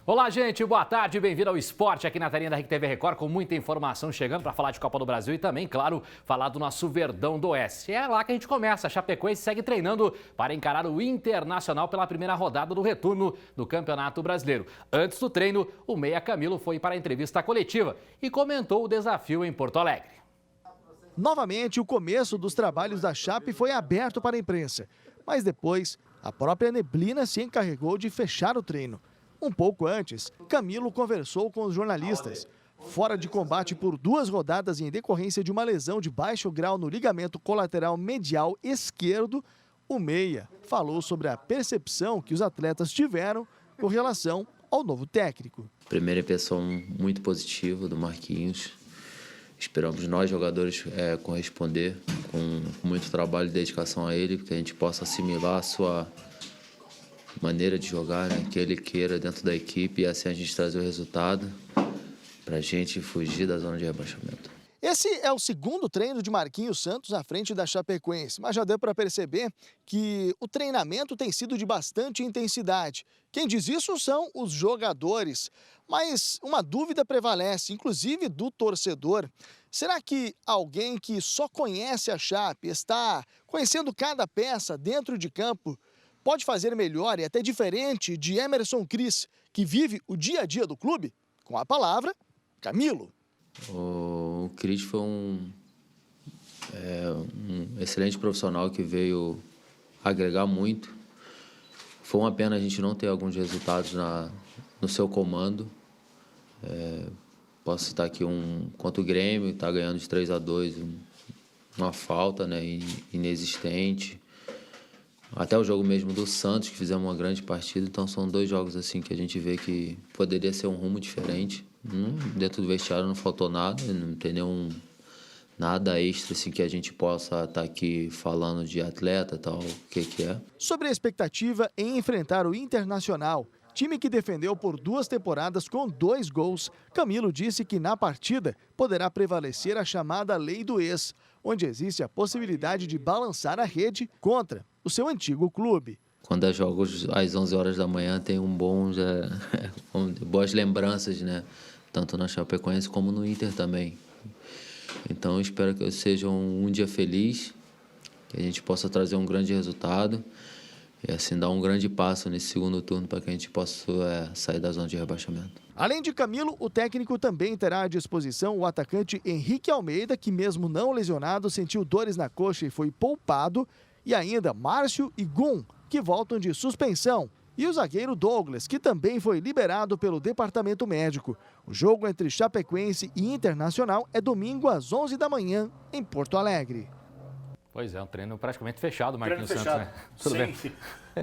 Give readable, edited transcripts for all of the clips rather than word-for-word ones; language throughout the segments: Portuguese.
Olá, gente, boa tarde, bem-vindo ao Esporte aqui na telinha da RTV Record, com muita informação chegando para falar de Copa do Brasil e também, claro, falar do nosso Verdão do Oeste. É lá que a gente começa, a Chapecoense segue treinando para encarar o Internacional pela primeira rodada do retorno do Campeonato Brasileiro. Antes do treino, o meia Camilo foi para a entrevista coletiva e comentou o desafio em Porto Alegre. Novamente, o começo dos trabalhos da Chape foi aberto para a imprensa, mas depois a própria neblina se encarregou de fechar o treino. Um pouco antes, Camilo conversou com os jornalistas. Fora de combate por 2 rodadas em decorrência de uma lesão de baixo grau no ligamento colateral medial esquerdo, o meia falou sobre a percepção que os atletas tiveram com relação ao novo técnico. Primeira impressão muito positiva do Marquinhos. Esperamos nós, jogadores, corresponder com muito trabalho e dedicação a ele, que a gente possa assimilar a sua maneira de jogar, né, que ele queira dentro da equipe, e assim a gente trazer o resultado para a gente fugir da zona de rebaixamento. Esse é o segundo treino de Marquinhos Santos à frente da Chapecoense, mas já deu para perceber que o treinamento tem sido de bastante intensidade. Quem diz isso são os jogadores, mas uma dúvida prevalece, inclusive do torcedor. Será que alguém que só conhece a Chape, está conhecendo cada peça dentro de campo, pode fazer melhor e até diferente de Emerson Cris, que vive o dia a dia do clube? Com a palavra, Camilo. O Cris foi um excelente profissional que veio agregar muito. Foi uma pena a gente não ter alguns resultados no seu comando. Posso citar aqui contra o Grêmio, está ganhando de 3-2, uma falta, né, inexistente. Até o jogo mesmo do Santos, que fizemos uma grande partida. Então são 2 jogos assim que a gente vê que poderia ser um rumo diferente. Dentro do vestiário não faltou nada, não tem nada extra assim, que a gente possa estar aqui falando de atleta, tal, o que é. Sobre a expectativa em enfrentar o Internacional, time que defendeu por 2 temporadas com 2 gols, Camilo disse que na partida poderá prevalecer a chamada lei do ex, onde existe a possibilidade de balançar a rede contra o seu antigo clube. Quando é jogos às 11 horas da manhã, tem boas lembranças, né? Tanto na Chapecoense como no Inter também. Então, espero que seja um dia feliz, que a gente possa trazer um grande resultado e assim dar um grande passo nesse segundo turno para que a gente possa sair da zona de rebaixamento. Além de Camilo, o técnico também terá à disposição o atacante Henrique Almeida, que mesmo não lesionado, sentiu dores na coxa e foi poupado, e ainda Márcio e Gum, que voltam de suspensão, e o zagueiro Douglas, que também foi liberado pelo departamento médico. O jogo entre Chapecoense e Internacional é domingo às 11 da manhã, em Porto Alegre. Pois é, um treino praticamente fechado, Marquinhos Santos, né? Tudo bem.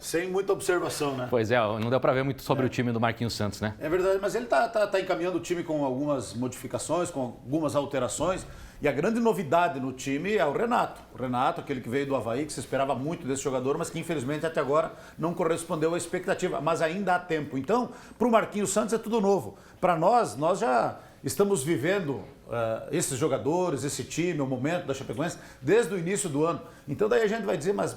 Sem muita observação, né? Pois é, não deu para ver muito sobre o time do Marquinhos Santos, né? É verdade, mas ele tá encaminhando o time com algumas modificações, com algumas alterações. E a grande novidade no time é o Renato. O Renato, aquele que veio do Avaí, que se esperava muito desse jogador, mas que infelizmente até agora não correspondeu à expectativa. Mas ainda há tempo. Então, para o Marquinhos Santos é tudo novo. Para nós já estamos vivendo esses jogadores, esse time, o momento da Chapecoense, desde o início do ano. Então daí a gente vai dizer, mas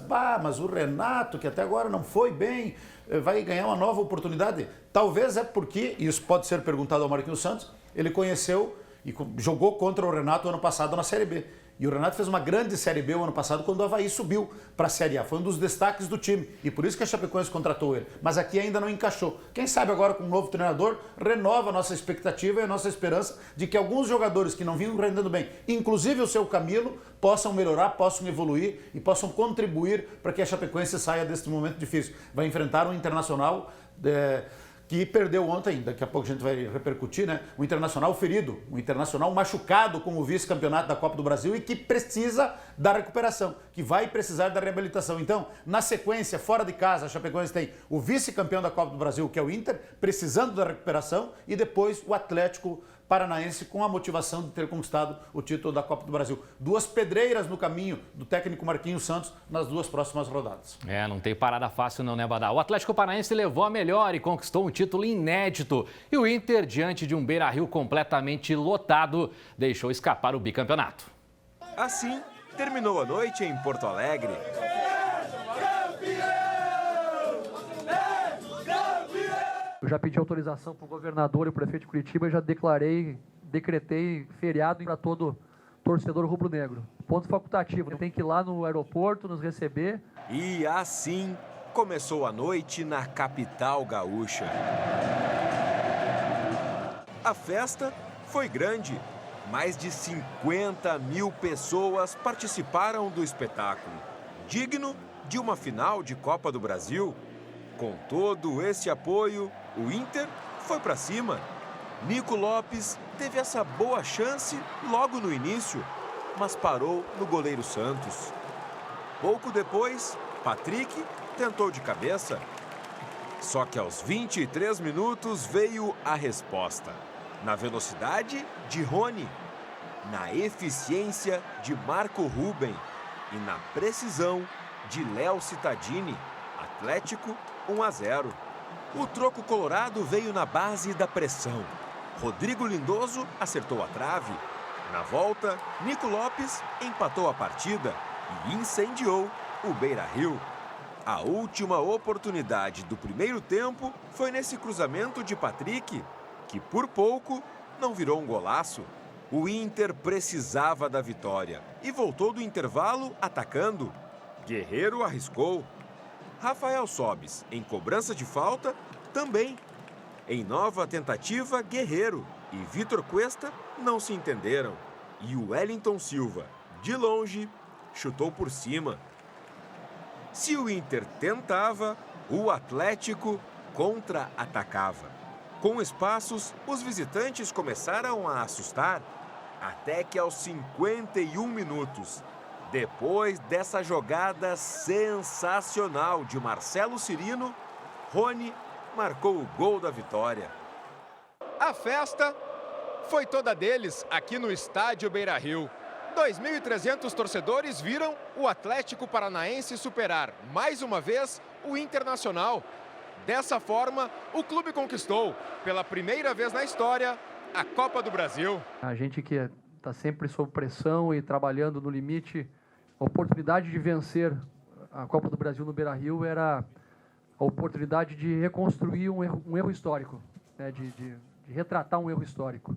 o Renato, que até agora não foi bem, vai ganhar uma nova oportunidade. Talvez é porque, e isso pode ser perguntado ao Marquinhos Santos, ele conheceu e jogou contra o Renato ano passado na Série B. E o Renato fez uma grande Série B o ano passado quando o Avaí subiu para a Série A. Foi um dos destaques do time. E por isso que a Chapecoense contratou ele. Mas aqui ainda não encaixou. Quem sabe agora com um novo treinador renova a nossa expectativa e a nossa esperança de que alguns jogadores que não vinham rendendo bem, inclusive o seu Camilo, possam melhorar, possam evoluir e possam contribuir para que a Chapecoense saia deste momento difícil. Vai enfrentar um Internacional que perdeu ontem, daqui a pouco a gente vai repercutir, né? O Internacional ferido, o Internacional machucado com o vice-campeonato da Copa do Brasil e que precisa da recuperação, que vai precisar da reabilitação. Então, na sequência, fora de casa, a Chapecoense tem o vice-campeão da Copa do Brasil, que é o Inter, precisando da recuperação, e depois o Atlético Paranaense com a motivação de ter conquistado o título da Copa do Brasil. 2 pedreiras no caminho do técnico Marquinhos Santos nas 2 próximas rodadas. Não tem parada fácil não, né, Badal? O Atlético Paranaense levou a melhor e conquistou um título inédito. E o Inter, diante de um Beira-Rio completamente lotado, deixou escapar o bicampeonato. Assim, terminou a noite em Porto Alegre. Eu já pedi autorização para o governador e o prefeito de Curitiba e já decretei feriado para todo torcedor rubro-negro. Ponto facultativo, tem que ir lá no aeroporto nos receber. E assim começou a noite na capital gaúcha. A festa foi grande. Mais de 50 mil pessoas participaram do espetáculo, digno de uma final de Copa do Brasil. Com todo esse apoio, o Inter foi para cima. Nico Lopes teve essa boa chance logo no início, mas parou no goleiro Santos. Pouco depois, Patrick tentou de cabeça. Só que aos 23 minutos veio a resposta. Na velocidade de Rony, na eficiência de Marco Ruben e na precisão de Léo Cittadini. Atlético 1-0. O troco colorado veio na base da pressão. Rodrigo Lindoso acertou a trave. Na volta, Nico Lopes empatou a partida e incendiou o Beira-Rio. A última oportunidade do primeiro tempo foi nesse cruzamento de Patrick, que por pouco não virou um golaço. O Inter precisava da vitória e voltou do intervalo atacando. Guerreiro arriscou. Rafael Sobis, em cobrança de falta, também. Em nova tentativa, Guerreiro e Vitor Cuesta não se entenderam. E o Wellington Silva, de longe, chutou por cima. Se o Inter tentava, o Atlético contra-atacava. Com espaços, os visitantes começaram a assustar, até que aos 51 minutos, depois dessa jogada sensacional de Marcelo Cirino, Rony marcou o gol da vitória. A festa foi toda deles aqui no estádio Beira-Rio. 2.300 torcedores viram o Atlético Paranaense superar, mais uma vez, o Internacional. Dessa forma, o clube conquistou, pela primeira vez na história, a Copa do Brasil. A gente que está sempre sob pressão e trabalhando no limite, a oportunidade de vencer a Copa do Brasil no Beira-Rio era a oportunidade de reconstruir um erro histórico, né? de retratar um erro histórico.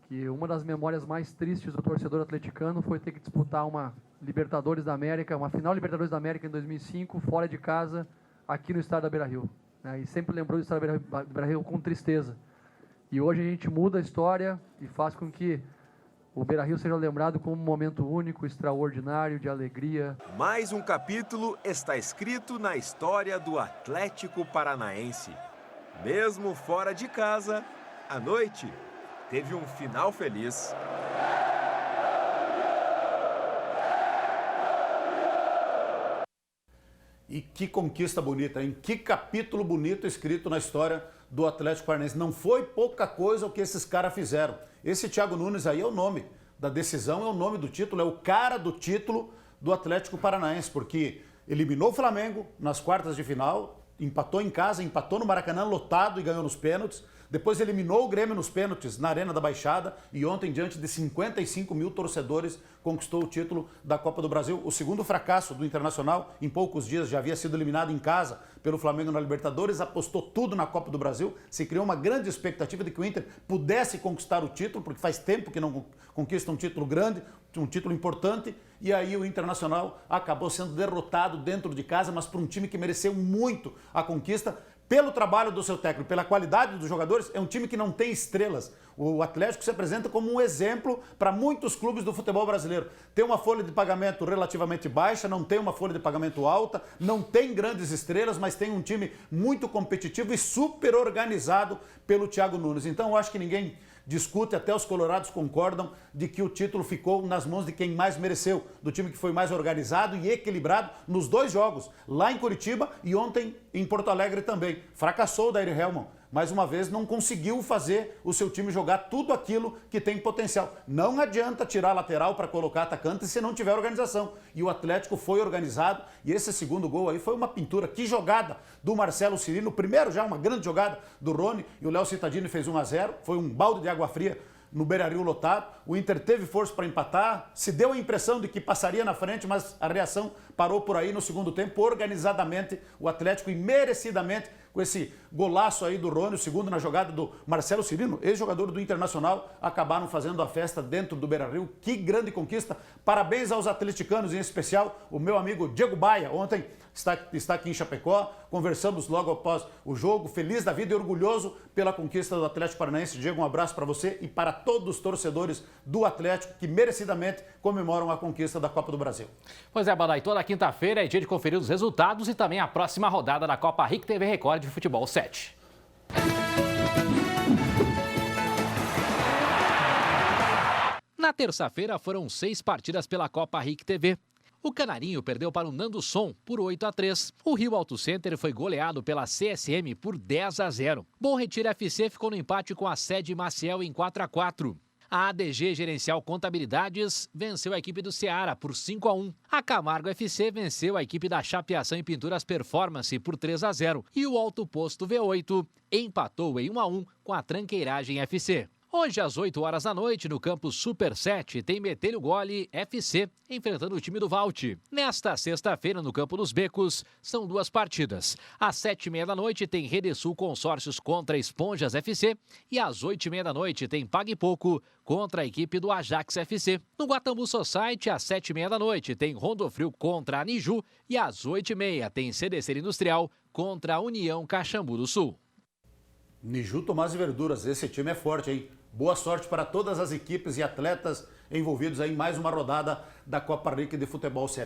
Que uma das memórias mais tristes do torcedor atleticano foi ter que disputar uma Libertadores da América, uma final Libertadores da América em 2005, fora de casa, aqui no estádio da Beira-Rio, né? E sempre lembrou do estádio da Beira-Rio com tristeza. E hoje a gente muda a história e faz com que o Beira-Rio seja lembrado como um momento único, extraordinário, de alegria. Mais um capítulo está escrito na história do Atlético Paranaense. Mesmo fora de casa, a noite teve um final feliz. E que conquista bonita, hein? Que capítulo bonito escrito na história do Atlético Paranaense. Não foi pouca coisa o que esses caras fizeram. Esse Thiago Nunes aí é o nome da decisão, é o nome do título, é o cara do título do Atlético Paranaense, porque eliminou o Flamengo nas quartas de final, empatou em casa, empatou no Maracanã lotado e ganhou nos pênaltis. Depois eliminou o Grêmio nos pênaltis na Arena da Baixada e ontem, diante de 55 mil torcedores, conquistou o título da Copa do Brasil. O segundo fracasso do Internacional, em poucos dias já havia sido eliminado em casa pelo Flamengo na Libertadores, apostou tudo na Copa do Brasil, se criou uma grande expectativa de que o Inter pudesse conquistar o título, porque faz tempo que não conquista um título grande, um título importante, e aí o Internacional acabou sendo derrotado dentro de casa, mas por um time que mereceu muito a conquista, pelo trabalho do seu técnico, pela qualidade dos jogadores. É um time que não tem estrelas. O Atlético se apresenta como um exemplo para muitos clubes do futebol brasileiro. Tem uma folha de pagamento relativamente baixa, não tem uma folha de pagamento alta, não tem grandes estrelas, mas tem um time muito competitivo e super organizado pelo Thiago Nunes. Então eu acho que ninguém discute, até os colorados concordam de que o título ficou nas mãos de quem mais mereceu, do time que foi mais organizado e equilibrado nos dois jogos, lá em Curitiba e ontem em Porto Alegre também. Fracassou o Daír Hellmann, mais uma vez não conseguiu fazer o seu time jogar tudo aquilo que tem potencial. Não adianta tirar lateral para colocar atacante se não tiver organização. E o Atlético foi organizado e esse segundo gol aí foi uma pintura. Que jogada do Marcelo Cirino. Primeiro já uma grande jogada do Rony e o Léo Cittadini fez 1-0. Foi um balde de água fria no Beira-Rio lotado. O Inter teve força para empatar, se deu a impressão de que passaria na frente, mas a reação parou por aí no segundo tempo. Organizadamente, o Atlético e merecidamente com esse golaço aí do Rony, o segundo na jogada do Marcelo Cirino, ex-jogador do Internacional, acabaram fazendo a festa dentro do Beira-Rio. Que grande conquista. Parabéns aos atleticanos, em especial o meu amigo Diego Baia. Ontem está aqui em Chapecó, conversamos logo após o jogo, feliz da vida e orgulhoso pela conquista do Atlético Paranaense. Diego, um abraço para você e para todos os torcedores do Atlético que merecidamente comemoram a conquista da Copa do Brasil. Pois é, Badai, toda quinta-feira é dia de conferir os resultados e também a próxima rodada da Copa RIC TV Record de Futebol 7. Na terça-feira foram 6 partidas pela Copa RIC TV. O Canarinho perdeu para o Nando Som por 8-3. O Rio Auto Center foi goleado pela CSM por 10-0. Bom Retiro FC ficou no empate com a Sede Maciel em 4-4. A ADG Gerencial Contabilidades venceu a equipe do Ceará por 5-1. A Camargo FC venceu a equipe da Chapeação e Pinturas Performance por 3-0. E o Alto Posto V8 empatou em 1-1 com a Tranqueiragem FC. Hoje, às 8 horas da noite, no campo Super 7, tem Metelho Gole FC enfrentando o time do Valte. Nesta sexta-feira, no campo dos Becos, são 2 partidas. Às 7h30 da noite, tem Redesul Consórcios contra Esponjas FC. E às 8h30 da noite, tem Pague Pouco contra a equipe do Ajax FC. No Guatambu Society, às 7h30 da noite, tem Rondofrio contra a Niju. E às 8h30, tem CDC Industrial contra a União Caxambu do Sul. Niju Tomás e Verduras, esse time é forte, hein? Boa sorte para todas as equipes e atletas envolvidos aí em mais uma rodada da Copa RIC de Futebol 7.